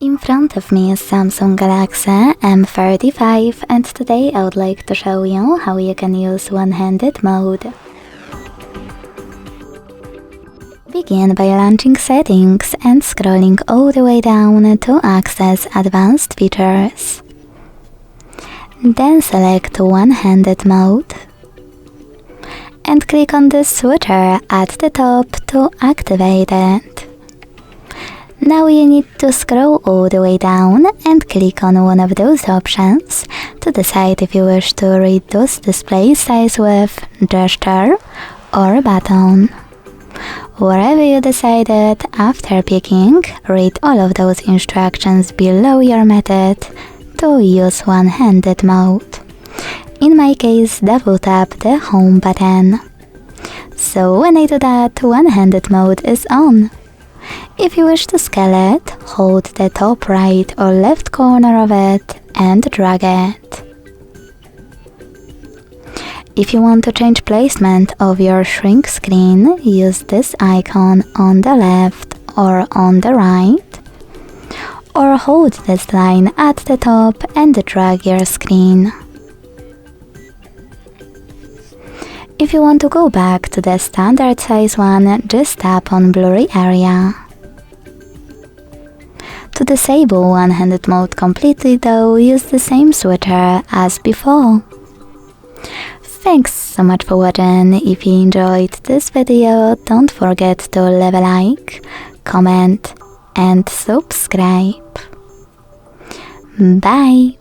In front of me is Samsung Galaxy M35 and today I would like to show you how you can use one-handed mode. Begin by launching settings and scrolling all the way down to access advanced features. Then select one-handed mode and click on the switcher at the top to activate it. Now you need to scroll all the way down and click on one of those options to decide if you wish to reduce display size with gesture or button. Wherever you decided, after picking, read all of those instructions below your method to use one-handed mode. In my case, double tap the home button. So when I do that, one-handed mode is on. If you wish to scale it, hold the top right or left corner of it and drag it. If you want to change placement of your shrink screen, use this icon on the left or on the right, or hold this line at the top and drag your screen. If you want to go back to the standard size one, just tap on blurry area. To disable one-handed mode completely though, use the same switcher as before. Thanks so much for watching. If you enjoyed this video, don't forget to leave a like, comment and subscribe. Bye!